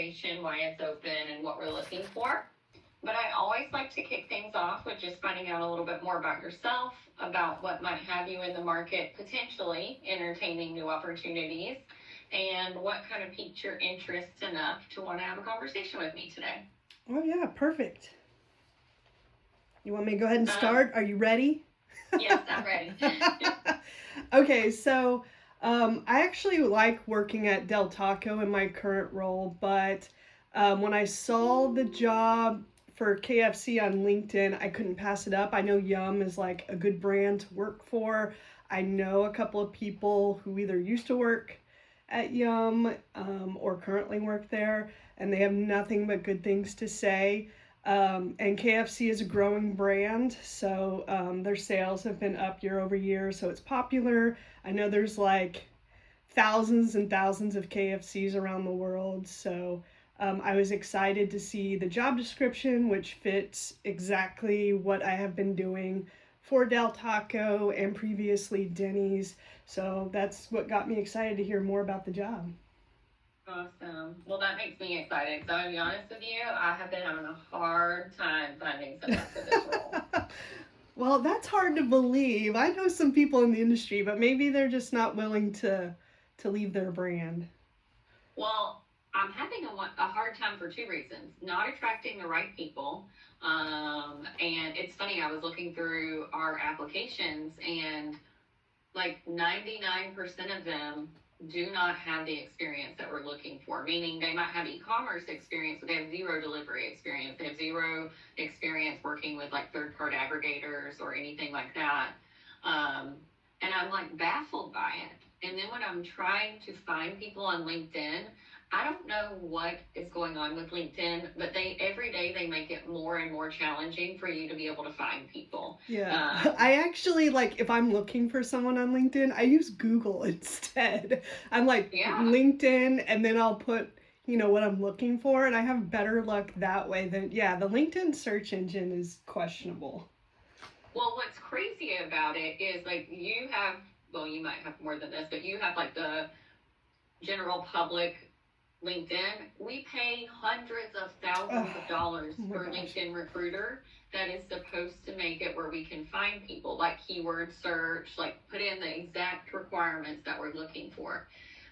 organization, why it's open, and what we're looking for. But I always like to kick things off with just finding out a little bit more about yourself, about what might have you in the market, potentially entertaining new opportunities, and what kind of piqued your interest enough to want to have a conversation with me today. Oh, yeah, perfect. You want me to go ahead and Um, start? Are you ready? yes, I'm ready. Okay, so I actually like working at Del Taco in my current role, but when I saw the job for KFC on LinkedIn, I couldn't pass it up. I know Yum is like a good brand to work for. I know a couple of people who either used to work at Yum or currently work there, and they have nothing but good things to say. And KFC is a growing brand, so their sales have been up year over year, so it's popular. I know there's like thousands and thousands of KFCs around the world, so I was excited to see the job description, which fits exactly what I have been doing for Del Taco and previously Denny's. So that's what got me excited to hear more about the job. Awesome. Well, that makes me excited. So, to be honest with you, I have been having a hard time finding someone for this role. Well, that's hard to believe. I know some people in the industry, but maybe they're just not willing to leave their brand. Well, I'm having a hard time for two reasons. Not attracting the right people. And it's funny, I was looking through our applications, and like 99% of them do not have the experience that we're looking for, meaning they might have e-commerce experience, but they have zero delivery experience. They have zero experience working with like third-party aggregators or anything like that. Um, and I'm like baffled by it. And then when I'm trying to find people on LinkedIn, I don't know what is going on with LinkedIn, but they every day they make it more and more challenging for you to be able to find people. Yeah. Um, I actually like if I'm looking for someone on LinkedIn, I use Google instead. I'm like yeah, LinkedIn and then I'll put, what I'm looking for and I have better luck that way than yeah, the LinkedIn search engine is questionable. well, what's crazy about it is like you have, well, you might have more than this, but you have like the general public LinkedIn. We pay hundreds of Oh, thousands of dollars oh my for gosh. LinkedIn Recruiter that is supposed to make it where we can find people, like keyword search, like put in the exact requirements that we're looking for.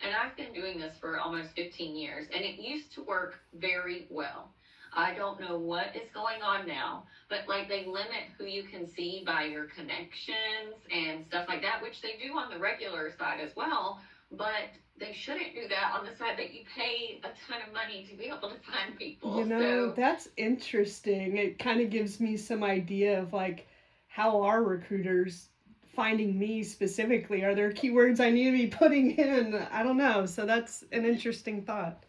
And I've been doing this for almost 15 years, and it used to work very well. I don't know what is going on now, but like they limit who you can see by your connections and stuff like that, which they do on the regular side as well. But they shouldn't do that on the side that you pay a ton of money to be able to find people. So, That's interesting. It kind of gives me some idea of like how are recruiters finding me specifically? Are there keywords I need to be putting in? I don't know. So that's an interesting thought.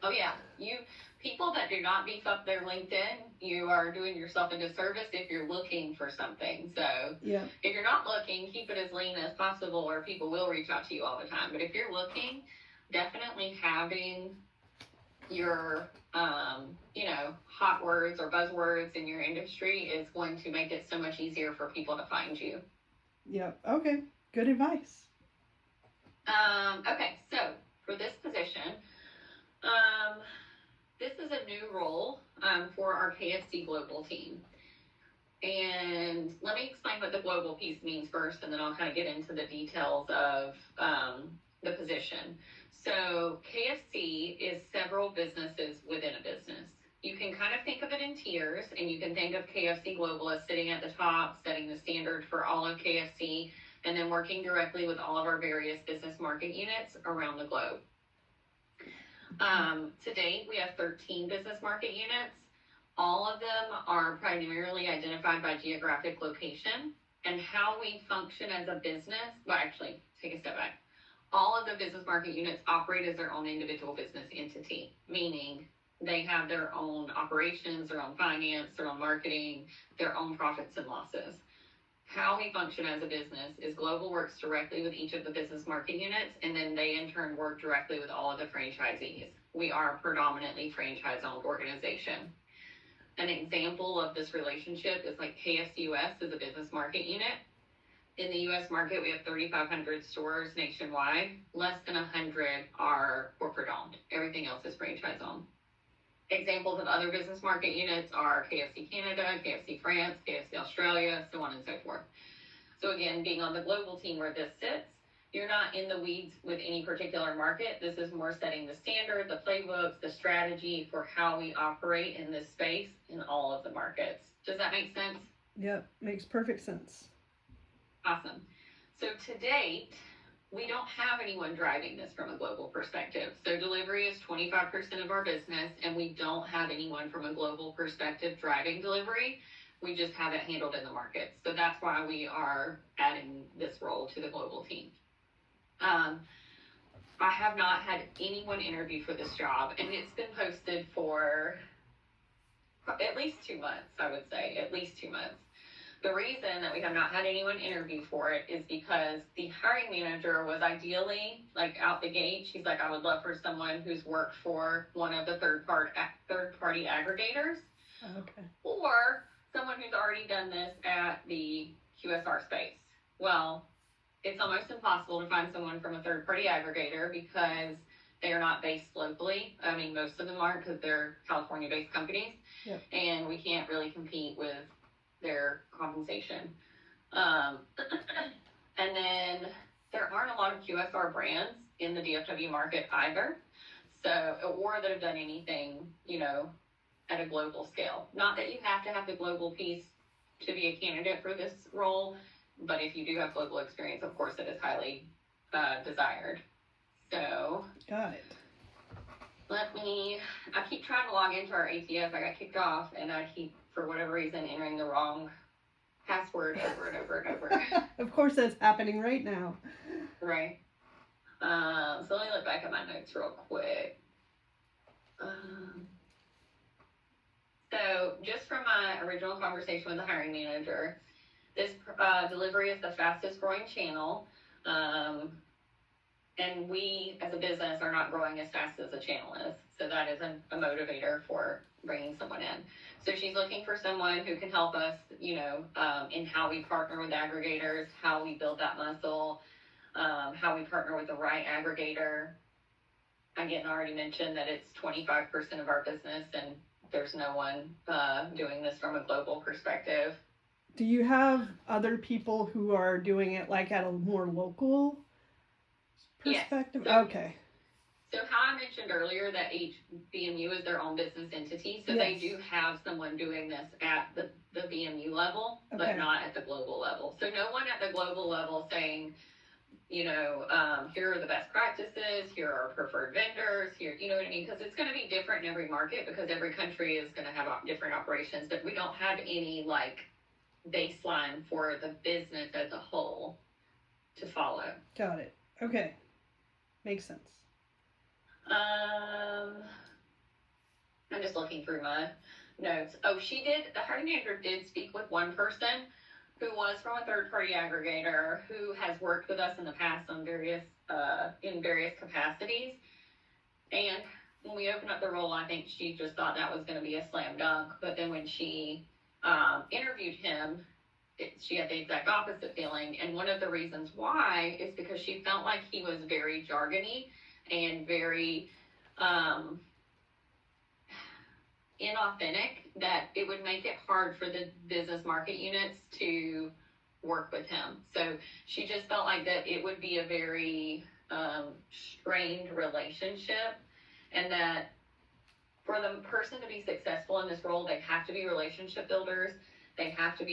oh yeah, you people that do not beef up their LinkedIn, you are doing yourself a disservice if you're looking for something. So, Yeah. if you're not looking, keep it as lean as possible, or people will reach out to you all the time. But if you're looking, definitely having your hot words or buzzwords in your industry is going to make it so much easier for people to find you. Yep. Okay. Good advice. Okay, so for this position, um, this is a new role for our KFC global team. And let me explain what the global piece means first, and then I'll kind of get into the details of the position. So, KFC is several businesses within a business. You can kind of think of it in tiers, and you can think of KFC Global as sitting at the top, setting the standard for all of KFC, and then working directly with all of our various business market units around the globe. To date, we have 13 business market units. All of them are primarily identified by geographic location, and how we function as a business. Well, actually, take a step back. All of the business market units operate as their own individual business entity, meaning they have their own operations, their own finance, their own marketing, their own profits and losses. How we function as a business is Global works directly with each of the business market units, and then they in turn work directly with all of the franchisees. We are a predominantly franchise owned organization. An example of this relationship is like KFC US is a business market unit. In the US market, we have 3,500 stores nationwide. Less than 100 are corporate owned. Everything else is franchise owned. Examples of other business market units are KFC Canada, KFC France, KFC Australia, so on and so forth. So again, being on the global team where this sits, you're not in the weeds with any particular market. This is more setting the standard, the playbooks, the strategy for how we operate in this space in all of the markets. Does that make sense? Yep, makes perfect sense. Awesome. So to date, we don't have anyone driving this from a global perspective. So delivery is 25% of our business, and we don't have anyone from a global perspective driving delivery. We just have it handled in the market. So that's why we are adding this role to the global team. I have not had anyone interview for this job, and it's been posted for at least 2 months, I would say, at least 2 months. The reason that we have not had anyone interview for it is because the hiring manager was ideally, like, out the gate, she's like, I would love for someone who's worked for one of the third-party aggregators, Okay. or someone who's already done this at the QSR space. Well, it's almost impossible to find someone from a third-party aggregator because they are not based locally. I mean, most of them aren't because they're California-based companies. Yep. And we can't really compete with their compensation. And then there aren't a lot of QSR brands in the DFW market either. So, or that have done anything, you know, at a global scale. Not that you have to have the global piece to be a candidate for this role, but if you do have global experience, of course, it is highly desired. So, Got it. I keep trying to log into our ATS. I got kicked off, and I keep, for whatever reason, entering the wrong password over and over and over. Of course, that's happening right now. Right. So let me look back at my notes real quick. So just from my original conversation with the hiring manager, this delivery is the fastest growing channel. And we, as a business, are not growing as fast as the channel is. So that is a motivator for bringing someone in. So she's looking for someone who can help us, you know, in how we partner with aggregators, how we build that muscle, how we partner with the right aggregator. Again, I already mentioned that it's 25% of our business, and there's no one doing this from a global perspective. Do you have other people who are doing it like at a more local perspective? Yes. Okay. So how I mentioned earlier that each BMU is their own business entity, so they do have someone doing this at the BMU level, but not at the global level. So no one at the global level saying, you know, here are the best practices, here are our preferred vendors, here, you know what I mean? Because it's going to be different in every market because every country is going to have different operations, but we don't have any, like, baseline for the business as a whole to follow. Got it. Okay. Makes sense. I'm just looking through my notes. Oh, the hiring manager did speak with one person who was from a third-party aggregator who has worked with us in the past on in various capacities. And when we opened up the role, I think she just thought that was going to be a slam dunk. But then when she interviewed him, she had the exact opposite feeling. And one of the reasons why is because she felt like he was very jargony and very inauthentic, that it would make it hard for the business market units to work with him. So she just felt like that it would be a very strained relationship, and that for the person to be successful in this role, they have to be relationship builders. They have to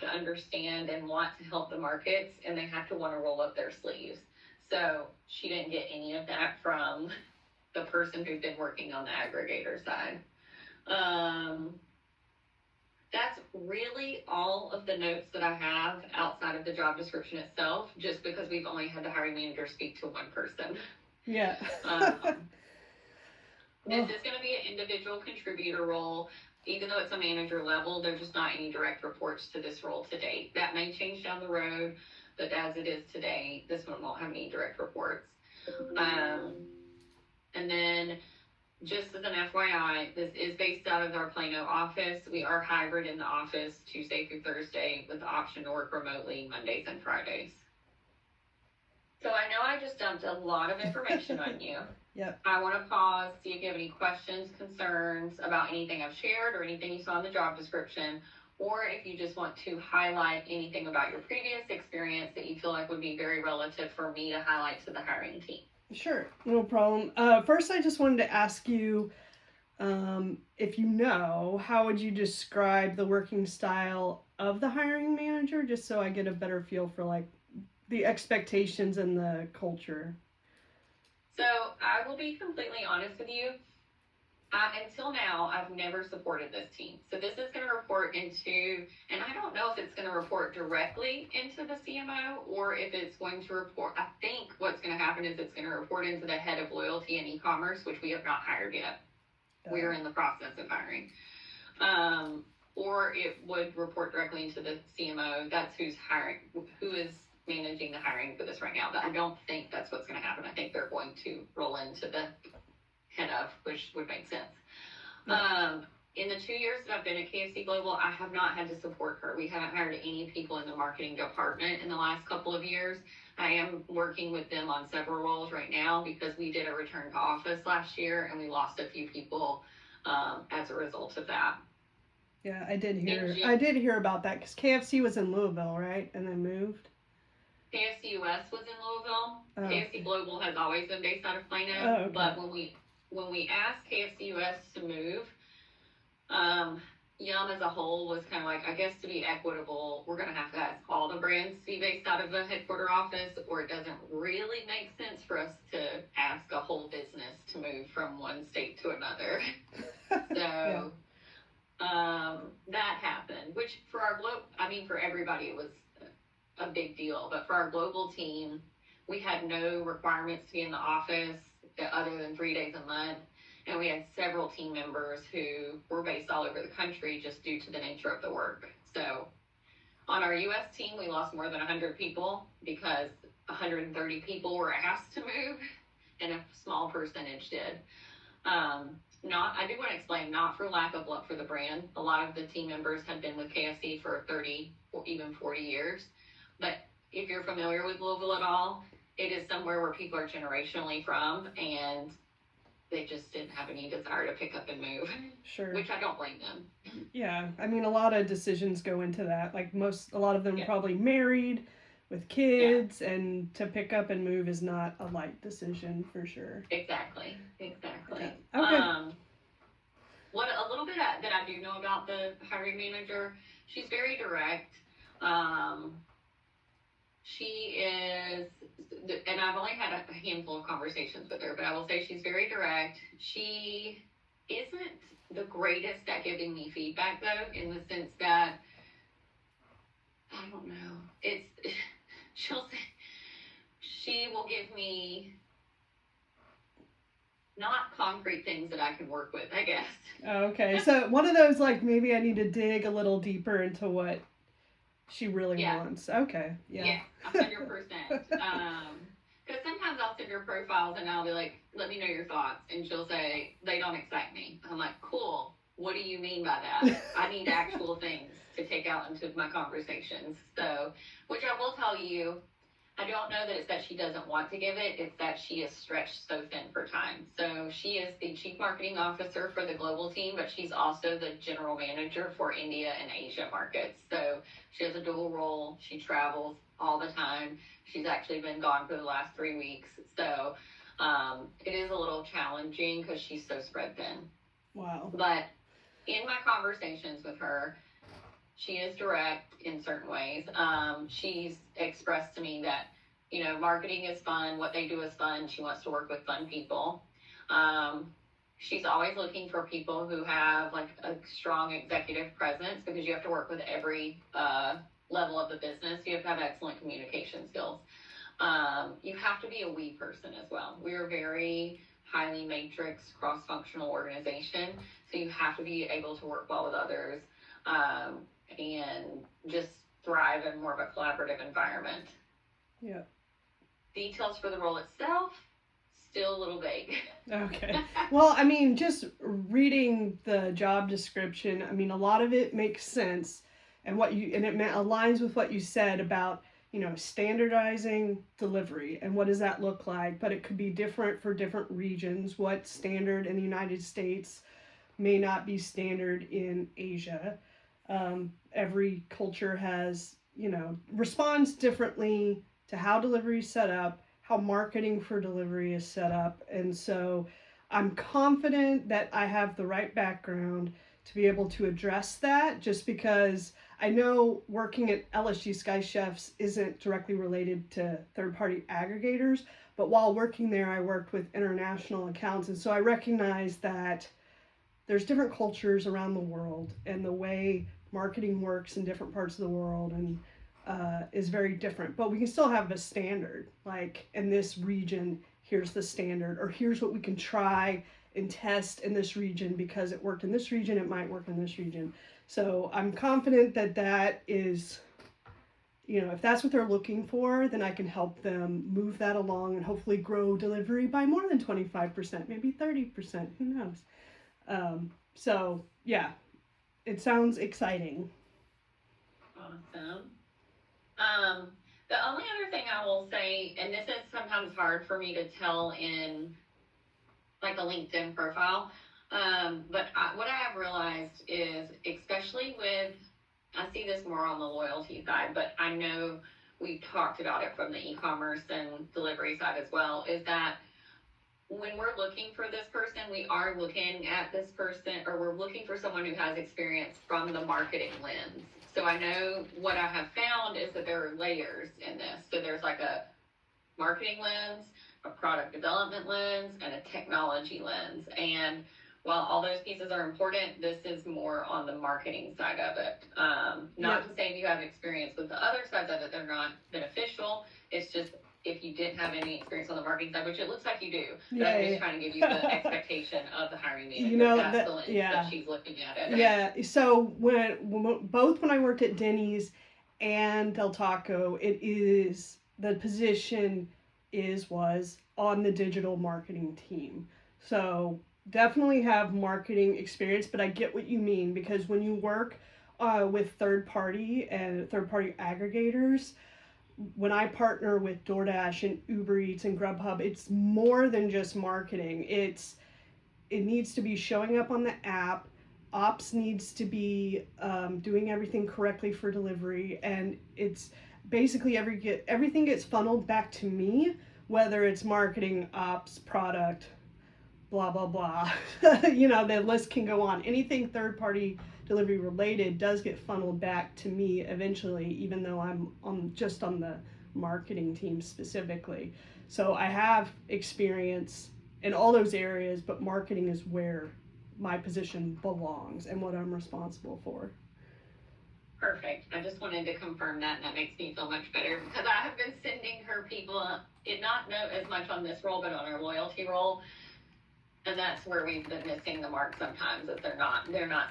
understand and want to help the markets, and they have to want to roll up their sleeves. So she didn't get any of that from the person who'd been working on the aggregator side. That's really all of the notes that I have outside of the job description itself, just because we've only had the hiring manager speak to one person. Yeah. This is going to be an individual contributor role. Even though it's a manager level, there's just not any direct reports to this role to date. That may change down the road, but as it is today, this one won't have any direct reports. And then just as an FYI, this is based out of our Plano office. We are hybrid in the office Tuesday through Thursday with the option to work remotely Mondays and Fridays. So I know I just dumped a lot of information on you. Yep. I want to pause, see if you have any questions, concerns about anything I've shared or anything you saw in the job description, or if you just want to highlight anything about your previous experience that you feel like would be very relative for me to highlight to the hiring team. Sure, no problem. First, I just wanted to ask you, if you know, how would you describe the working style of the hiring manager, just so I get a better feel for like the expectations and the culture? So I will be completely honest with you. Until now, I've never supported this team. So this is going to report into, and I don't know if it's going to report directly into the CMO or if it's going to report, I think what's going to happen is it's going to report into the head of loyalty and e-commerce, which we have not hired yet. We are in the process of hiring. Or it would report directly into the CMO. That's who's hiring, who is managing the hiring for this right now. But I don't think that's what's going to happen. I think they're going to roll into the head of, which would make sense. In the 2 years that I've been at KFC Global, I have not had to support her. We haven't hired any people in the marketing department in the last couple of years. I am working with them on several roles right now because we did a return to office last year and we lost a few people as a result of that. Yeah, I did hear about that because KFC was in Louisville, right? And then moved. KFC US was in Louisville. Oh, KFC Global has always been based out of Plano. Oh, okay. But when we asked KFC US to move, Yum as a whole was kind of like, I guess to be equitable, we're going to have ask all the brands to be based out of the headquarter office, or it doesn't really make sense for us to ask a whole business to move from one state to another. So that happened, which for our for everybody it was a big deal. But for our global team, we had no requirements to be in the office other than 3 days a month. And we had several team members who were based all over the country just due to the nature of the work. So on our US team, we lost more than 100 people because 130 people were asked to move and a small percentage did. I do want to explain, not for lack of love for the brand. A lot of the team members had been with KFC for 30 or even 40 years. But if you're familiar with Louisville at all, it is somewhere where people are generationally from, and they just didn't have any desire to pick up and move. Sure. Which I don't blame them. Yeah, I mean, a lot of decisions go into that. Like a lot of them probably married with kids, and to pick up and move is not a light decision for sure. Exactly. Okay. What a little bit that I do know about the hiring manager, she's very direct. She is, and I've only had a handful of conversations with her, but I will say she's very direct. She isn't the greatest at giving me feedback, though, in the sense that, I don't know, she will give me not concrete things that I can work with, I guess. Oh, okay, so one of those, like, maybe I need to dig a little deeper into what she really wants. Okay, yeah. 100%. Because sometimes I'll send her profiles and I'll be like, let me know your thoughts. And she'll say, they don't excite me. I'm like, cool. What do you mean by that? I need actual things to take out into my conversations. So, which I will tell you, I don't know that it's that she doesn't want to give it. It's that she is stretched so thin for time. So she is the chief marketing officer for the global team, but she's also the general manager for India and Asia markets. So she has a dual role. She travels all the time. She's actually been gone for the last 3 weeks. So it is a little challenging because she's so spread thin. Wow. But in my conversations with her, she is direct in certain ways. She's expressed to me that, marketing is fun. What they do is fun. She wants to work with fun people. She's always looking for people who have like a strong executive presence because you have to work with every level of the business. You have to have excellent communication skills. You have to be a we person as well. We're a very highly matrix cross-functional organization. So you have to be able to work well with others. And just thrive in more of a collaborative environment. Yeah. Details for the role itself, still a little vague. Okay. Well, I mean, just reading the job description, I mean, a lot of it makes sense, and it aligns with what you said about, standardizing delivery and what does that look like. But it could be different for different regions. What standard in the United States may not be standard in Asia. Every culture has, responds differently to how delivery is set up, how marketing for delivery is set up. And so I'm confident that I have the right background to be able to address that, just because I know working at LSG Sky Chefs isn't directly related to third party aggregators, but while working there, I worked with international accounts. And so I recognize that there's different cultures around the world, and the way marketing works in different parts of the world and is very different. But we can still have a standard, like in this region, here's the standard, or here's what we can try and test in this region because it worked in this region, it might work in this region. So I'm confident that that is, if that's what they're looking for, then I can help them move that along and hopefully grow delivery by more than 25%, maybe 30%, who knows. So yeah, it sounds exciting. Awesome. The only other thing I will say, and this is sometimes hard for me to tell in like a LinkedIn profile, but what I have realized is, especially I see this more on the loyalty side, but I know we've talked about it from the e-commerce and delivery side as well, is that when we're looking for this person, we are looking at this person, or we're looking for someone who has experience from the marketing lens. So I know what I have found is that there are layers in this. So there's like a marketing lens, a product development lens, and a technology lens. And while all those pieces are important, this is more on the marketing side of it. Not to say if you have experience with the other sides of it, they're not beneficial. It's just, if you didn't have any experience on the marketing side, which it looks like you do, but I'm just trying to give you the expectation of the hiring manager. That's the lens that she's looking at it. Yeah. So when I worked at Denny's and Del Taco, the position was on the digital marketing team. So definitely have marketing experience, but I get what you mean, because when you work with third party aggregators, when I partner with DoorDash and Uber Eats and Grubhub, it's more than just marketing. It needs to be showing up on the app. Ops needs to be doing everything correctly for delivery, and it's basically everything gets funneled back to me, whether it's marketing, ops, product, blah blah blah. The list can go on. Anything third party delivery related does get funneled back to me eventually, even though I'm just on the marketing team specifically. So I have experience in all those areas, but marketing is where my position belongs and what I'm responsible for. Perfect. I just wanted to confirm that, and that makes me feel much better, because I have been sending her people, not as much on this role, but on our loyalty role. And that's where we've been missing the mark sometimes, that they're not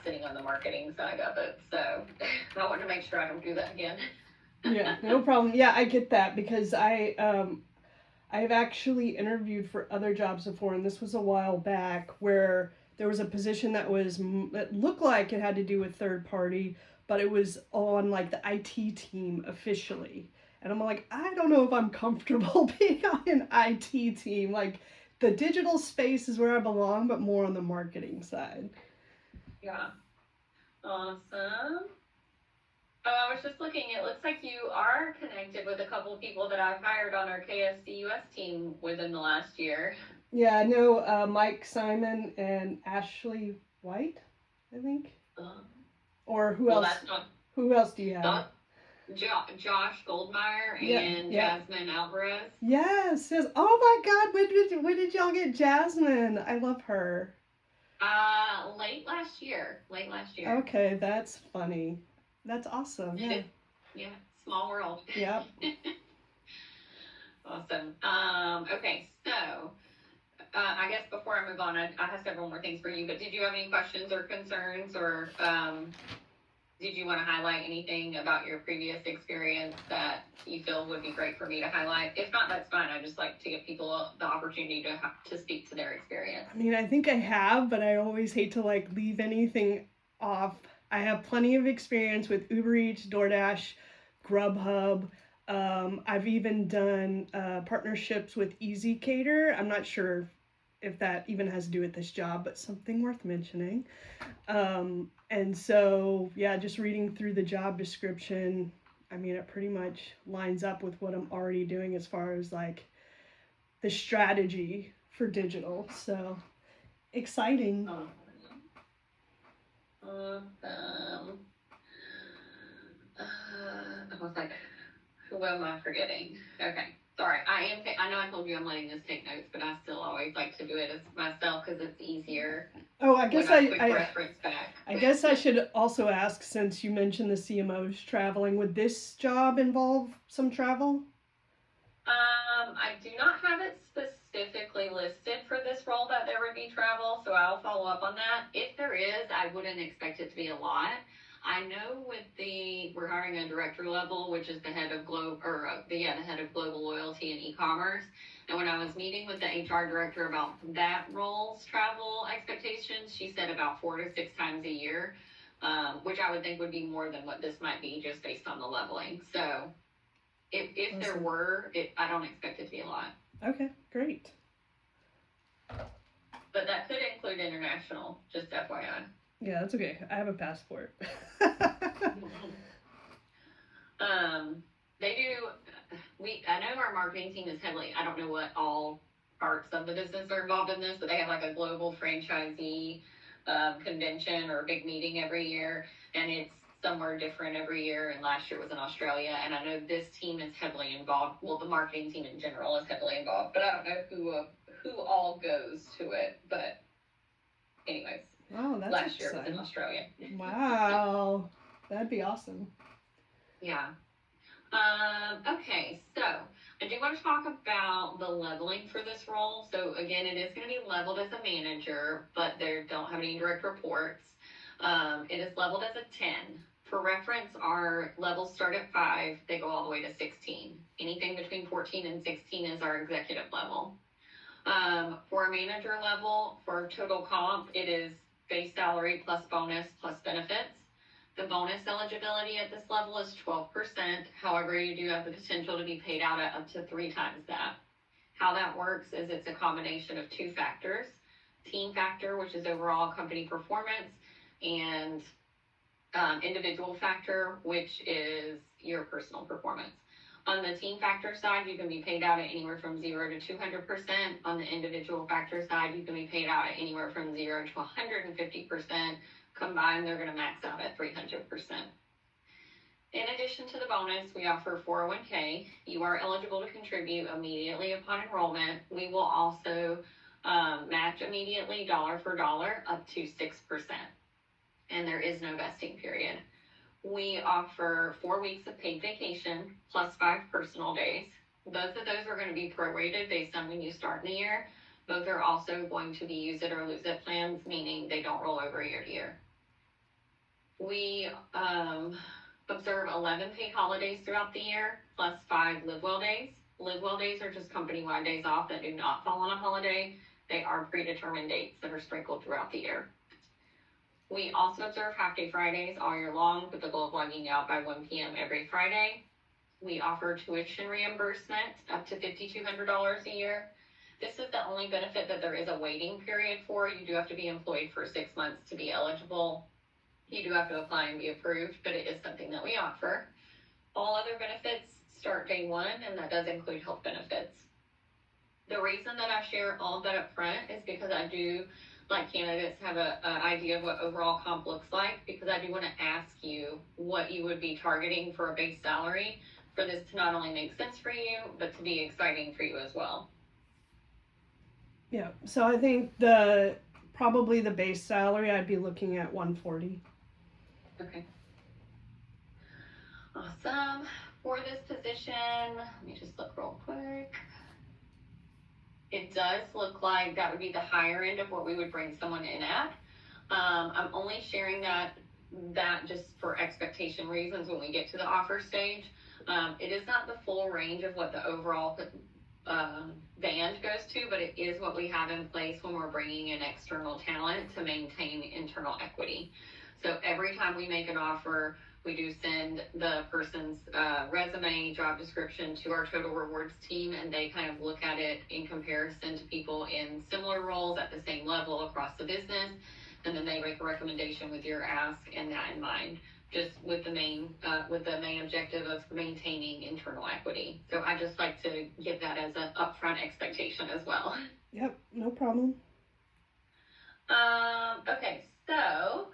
sitting on the marketing side of it. So I want to make sure I don't do that again. Yeah, no problem. Yeah, I get that, because I've actually interviewed for other jobs before, and this was a while back, where there was a position that looked like it had to do with third party, but it was on like the IT team officially. And I'm like, I don't know if I'm comfortable being on an IT team. Like, the digital space is where I belong, but more on the marketing side. Yeah. Awesome. I was just looking, it looks like you are connected with a couple of people that I've hired on our KFC US team within the last year. Yeah, I know Mike Simon and Ashley White, I think. Or who else? Who else do you have? Josh Goldmeyer and Jasmine Alvarez. Yes. Oh my God! When did y'all get Jasmine? I love her. Late last year. Okay, that's funny. That's awesome. Yeah. Yeah. Small world. Yep. Awesome. Okay, so I guess before I move on, I have several more things for you. But did you have any questions or concerns, or did you want to highlight anything about your previous experience that you feel would be great for me to highlight? If not, that's fine. I just like to give people the opportunity to speak to their experience. I mean, I think I have, but I always hate to like leave anything off. I have plenty of experience with Uber Eats, DoorDash, Grubhub. I've even done partnerships with Easy Cater. I'm not sure if that even has to do with this job, but something worth mentioning. And so, yeah, just reading through the job description, I mean, it pretty much lines up with what I'm already doing as far as like the strategy for digital. So exciting. I was like, who am I forgetting? Okay. Sorry, I know I told you I'm letting this take notes, but I still always like to do it as myself because it's easier. Oh, I guess reference back. I guess I should also ask, since you mentioned the CMOs traveling, would this job involve some travel? I do not have it specifically listed for this role that there would be travel, so I'll follow up on that. If there is, I wouldn't expect it to be a lot. I know we're hiring a director level, which is the head of the head of global loyalty and e-commerce. And when I was meeting with the HR director about that role's travel expectations, she said about 4 to 6 times a year, which I would think would be more than what this might be just based on the leveling. So if there were, I don't expect it to be a lot. Okay, great. But that could include international, just FYI. Yeah, that's okay. I have a passport. They do. I know our marketing team is heavily. I don't know what all parts of the business are involved in this, but they have like a global franchisee convention or a big meeting every year, and it's somewhere different every year. And last year was in Australia, and I know this team is heavily involved. Well, the marketing team in general is heavily involved, but I don't know who all goes to it. But anyways. Wow, that's last year exciting. was in Australia. Wow, that'd be awesome. Yeah. Okay, so I do want to talk about the leveling for this role. So again, it is going to be leveled as a manager, but they don't have any direct reports. It is leveled as a 10. For reference, our levels start at 5. They go all the way to 16. Anything between 14 and 16 is our executive level. For a manager level, for total comp, it is base salary plus bonus plus benefits. The bonus eligibility at this level is 12%. However, you do have the potential to be paid out at up to 3 times that. How that works is it's a combination of 2 factors. Team factor, which is overall company performance, and individual factor, which is your personal performance. On the team factor side, you can be paid out at anywhere from 0 to 200%. On the individual factor side, you can be paid out at anywhere from 0 to 150%. Combined, they're going to max out at 300%. In addition to the bonus, we offer 401k. You are eligible to contribute immediately upon enrollment. We will also match immediately dollar for dollar up to 6%. And there is no vesting period. We offer 4 weeks of paid vacation plus 5 personal days. Both of those are going to be prorated based on when you start in the year. Both are also going to be use it or lose it plans, meaning they don't roll over year to year. We observe 11 paid holidays throughout the year, plus 5 live well days. Live well days are just company-wide days off that do not fall on a holiday. They are predetermined dates that are sprinkled throughout the year. We also observe half-day Fridays all year long with the goal of logging out by 1 p.m. every Friday. We offer tuition reimbursement up to $5,200 a year. This is the only benefit that there is a waiting period for. You do have to be employed for 6 months to be eligible. You do have to apply and be approved, but it is something that we offer. All other benefits start day 1, and that does include health benefits. The reason that I share all of that up front is because I do like candidates have an idea of what overall comp looks like, because I do want to ask you what you would be targeting for a base salary for this to not only make sense for you, but to be exciting for you as well. Yeah, so I think probably the base salary, I'd be looking at 140. Okay. Awesome. For this position, let me just look real quick. It does look like that would be the higher end of what we would bring someone in at. I'm only sharing that that just for expectation reasons when we get to the offer stage. It is not the full range of what the overall band goes to, but it is what we have in place when we're bringing in external talent to maintain internal equity. So every time we make an offer, we do send the person's resume, job description to our total rewards team, and they kind of look at it in comparison to people in similar roles at the same level across the business. And then they make a recommendation with your ask and that in mind, just with the main objective of maintaining internal equity. So I just like to give that as an upfront expectation as well. Yep, no problem. Okay, so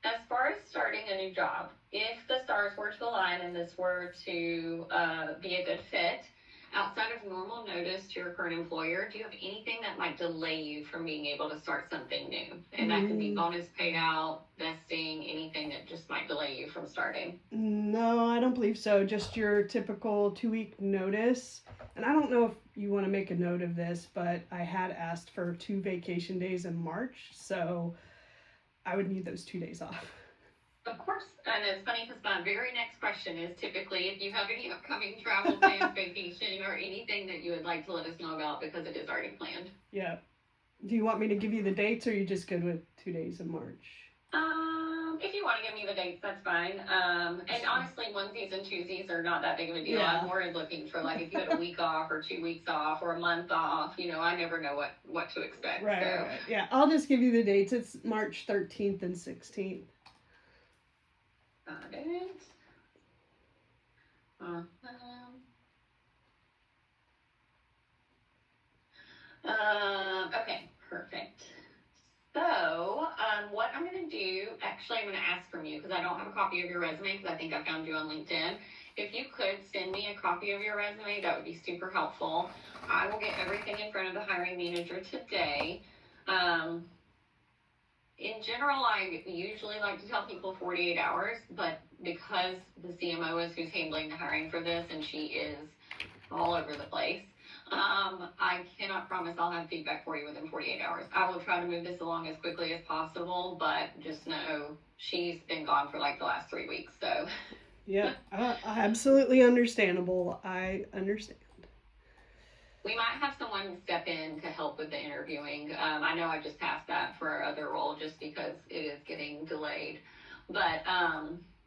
as far as starting a new job, if the stars were to align and this were to be a good fit, outside of normal notice to your current employer, do you have anything that might delay you from being able to start something new? And that could be bonus payout, vesting, anything that just might delay you from starting. No, I don't believe so. Just your typical 2-week notice. And I don't know if you want to make a note of this, but I had asked for 2 vacation days in March, so I would need those 2 days off. Of course, and it's funny because my very next question is typically if you have any upcoming travel plans, vacation, or anything that you would like to let us know about because it is already planned. Yeah. Do you want me to give you the dates, or are you just good with 2 days in March? If you want to give me the dates, that's fine. And honestly, onesies and twosies are not that big of a deal. Yeah. I'm more looking for like if you had a week off or 2 weeks off or a month off. You know, I never know what to expect. Right, so. right. Yeah, I'll just give you the dates. It's March 13th and 16th. Got it. Okay, perfect. So, what I'm going to do, actually, I'm going to ask from you because I don't have a copy of your resume because I think I found you on LinkedIn. If you could send me a copy of your resume, that would be super helpful. I will get everything in front of the hiring manager today. In general, I usually like to tell people 48 hours, but because the CMO is who's handling the hiring for this and she is all over the place, I cannot promise I'll have feedback for you within 48 hours. I will try to move this along as quickly as possible, but just know she's been gone for like the last 3 weeks, so. Yeah, absolutely understandable. I understand. We might have someone step in to help with the interviewing. I know I just passed that for our other role just because it is getting delayed. But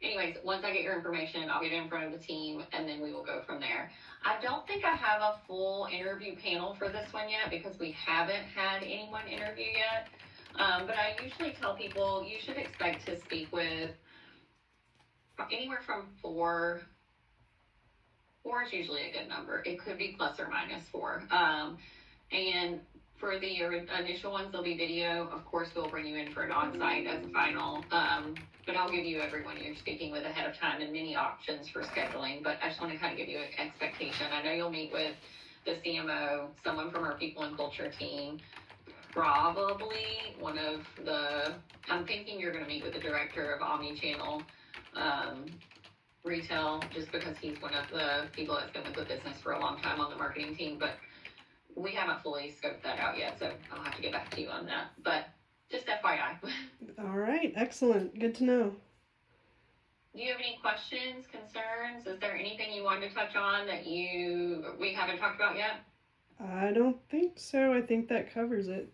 anyways, once I get your information, I'll get it in front of the team and then we will go from there. I don't think I have a full interview panel for this one yet because we haven't had anyone interview yet. But I usually tell people you should expect to speak with anywhere from 4. 4 is usually a good number. It could be plus or minus 4. And for the initial ones, there'll be video. Of course, we'll bring you in for an on-site as a final. But I'll give you everyone you're speaking with ahead of time and many options for scheduling. But I just want to kind of give you an expectation. I know you'll meet with the CMO, someone from our people and culture team, probably one of the, I'm thinking you're going to meet with the director of omni-channel retail, just because he's one of the people that's been with the business for a long time on the marketing team, but we haven't fully scoped that out yet, so I'll have to get back to you on that. But just FYI. All right, excellent. Good to know. Do you have any questions, concerns? Is there anything you wanted to touch on that we haven't talked about yet? I don't think so. I think that covers it.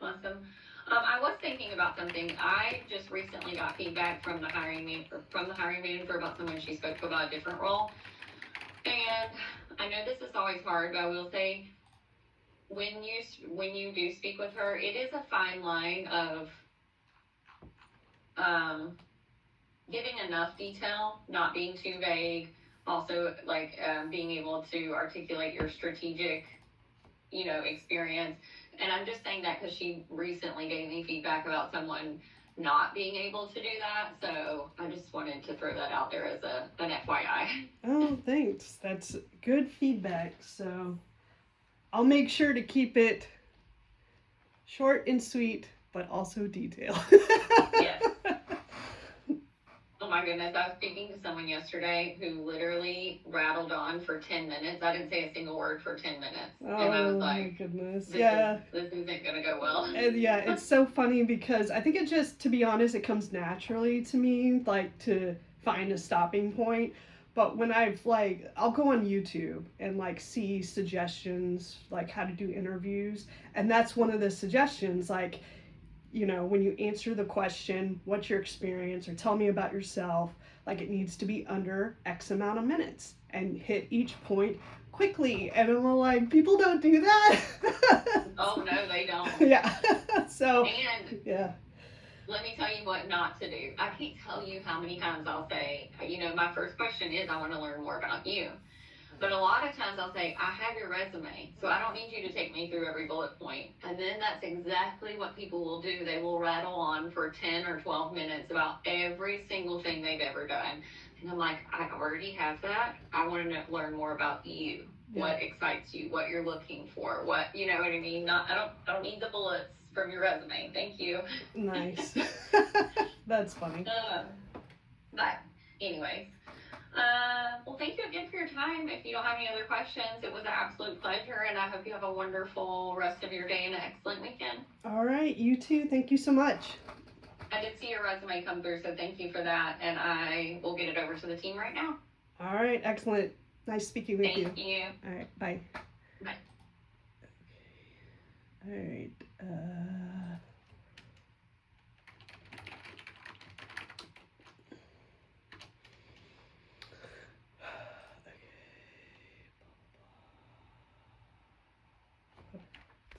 Awesome. I was thinking about something. I just recently got feedback from the hiring manager about someone she spoke to about a different role. And I know this is always hard, but I will say when you do speak with her, it is a fine line of giving enough detail, not being too vague, also like being able to articulate your strategic, experience. And I'm just saying that because she recently gave me feedback about someone not being able to do that. So I just wanted to throw that out there as an FYI. Oh, thanks. That's good feedback. So I'll make sure to keep it short and sweet, but also detailed. Yes. Oh my goodness. I was speaking to someone yesterday who literally rattled on for 10 minutes. I didn't say a single word for 10 minutes. And I was Oh my like, goodness. this, Yeah. this isn't going to go well. And yeah, it's so funny because I think it just, to be honest, it comes naturally to me, like to find a stopping point. But when I'll go on YouTube and like see suggestions, like how to do interviews. And that's one of the suggestions, like, when you answer the question, what's your experience, or tell me about yourself, like it needs to be under X amount of minutes and hit each point quickly. And I'm like, people don't do that. Oh, no, they don't. Yeah. So, And yeah. let me tell you what not to do. I can't tell you how many times I'll say, my first question is, I want to learn more about you. But a lot of times I'll say, I have your resume, so I don't need you to take me through every bullet point. And then that's exactly what people will do. They will rattle on for 10 or 12 minutes about every single thing they've ever done. And I'm like, I already have that. I want to learn more about you. Yeah. What excites you, what you're looking for, what, you know what I mean? I don't need the bullets from your resume. Thank you. Nice. That's funny. But anyways, well, thank you again for your time. If you don't have any other questions, it was an absolute pleasure, and I hope you have a wonderful rest of your day and an excellent weekend. All right, you too. Thank you so much. I did see your resume come through, so thank you for that, and I will get it over to the team right now. All right, excellent. Nice speaking with you. Thank you. All right, bye. Bye. All right.